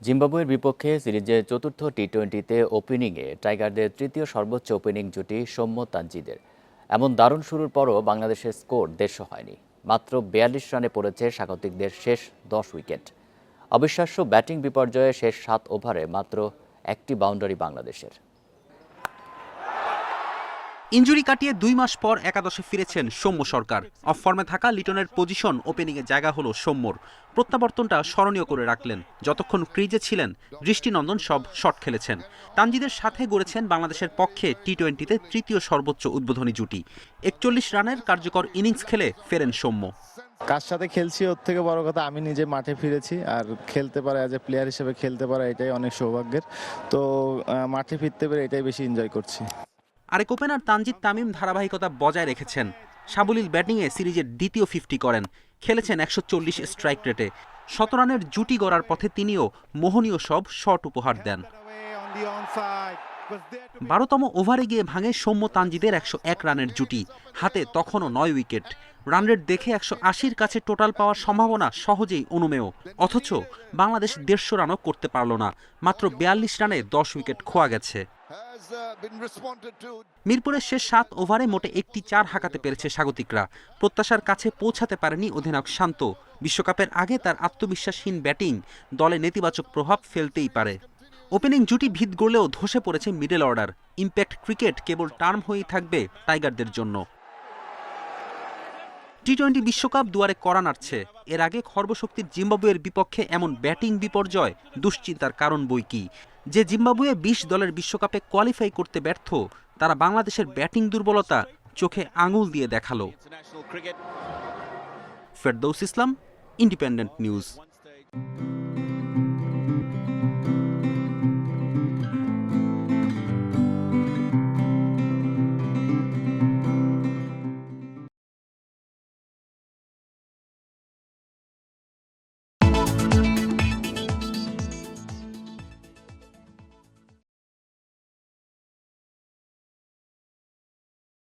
জিম্বাবুয়ের বিপক্ষে সিরিজের চতুর্থ টি-20তে ওপেনিংয়ে টাইগারদের তৃতীয় সর্বোচ্চ ওপেনিং জুটি সৌম্য তানজিদের। এমন দারুণ শুরুর পরও বাংলাদেশের স্কোর 150 হয়নি। মাত্র 42 রানে পড়েছে স্বাগতিকদের শেষ 10 উইকেট। অবিশ্বাস্য ব্যাটিং বিপর্যয়ে শেষ 7 ওভারে মাত্র একটি বাউন্ডারি বাংলাদেশের। ইনজুরি কাটিয়ে 2 মাস পর একাদশে ফিরেছেন সৌম্য সরকার। অফ ফর্মে থাকা লিটনের পজিশন ওপেনিংয়ে জায়গা হলো সৌম্যর। প্রত্যাবর্তনটা স্মরণীয় করে রাখলেন। যতক্ষণ ক্রিজে ছিলেন দৃষ্টিনন্দন সব শট খেলেছেন। তানজিদের সাথে গড়েছেন বাংলাদেশের পক্ষে টি-20তে তৃতীয় সর্বোচ্চ উদ্বোধনী জুটি। 41 রানের কার্যকর ইনিংস খেলে ফেরেন সৌম্য। কার সাথে খেলছি ওর থেকে বড় কথা আমি নিজে মাঠে ফিরেছি, আর খেলতে পারা অ্যাজ এ প্লেয়ার হিসেবে খেলতে পারা এটাই অনেক সৌভাগ্যের। তো মাঠে ফিরতে পেরে এটাই বেশি এনজয় করছি। আরেক ওপেনার তানজিদ তামিম ধারাবাহিকতা বজায় রেখেছেন। সাবলীল ব্যাটিংয়ে সিরিজের দ্বিতীয় 50 করেন। খেলেছেন 140 স্ট্রাইক রেটে। 17 রানের জুটি গড়ার পথে তিনিও মোহনীয় সব শট উপহার দেন। 12তম ওভারে গিয়ে ভাঙে সৌম্য তানজিদের 101 রানের জুটি। হাতে তখনও 9 উইকেট। রান রেট দেখে 180-র কাছে টোটাল পাওয়ার সম্ভাবনা সহজেই অনুমেয়। অথচ বাংলাদেশ 150 রানও করতে পারল না। মাত্র 42 রানে 10 উইকেট খোয়া গেছে। মিরপুরের শেষ 7 ওভারে মোটে একটি 4 হাঁকাতে পেরেছে স্বাগতিকরা। প্রত্যাশার কাছে পৌঁছাতে পারেনি অধিনায়ক শান্ত। বিশ্বকাপের আগে তার আত্মবিশ্বাসহীন ব্যাটিং দলে নেতিবাচক প্রভাব ফেলতেই পারে। ওপেনিং জুটি ভিত গড়লেও ধসে পড়েছে মিডল অর্ডার। ইম্প্যাক্ট ক্রিকেট কেবল টার্ম হয়েই থাকবে টাইগারদের জন্য। টি-20 বিশ্বকাপ দুয়ারে কড়া নাড়ছে। এর আগে খর্বশক্তির জিম্বাবুয়ের বিপক্ষে এমন ব্যাটিং বিপর্যয় দুশ্চিন্তার কারণ বই কি। যে জিম্বাবুয়ে 20 দলের বিশ্বকাপে কোয়ালিফাই করতে ব্যর্থ, তারা বাংলাদেশের ব্যাটিং দুর্বলতা চোখে আঙুল দিয়ে দেখালো। ফেরদৌস ইসলাম, ইন্ডিপেন্ডেন্ট নিউজ।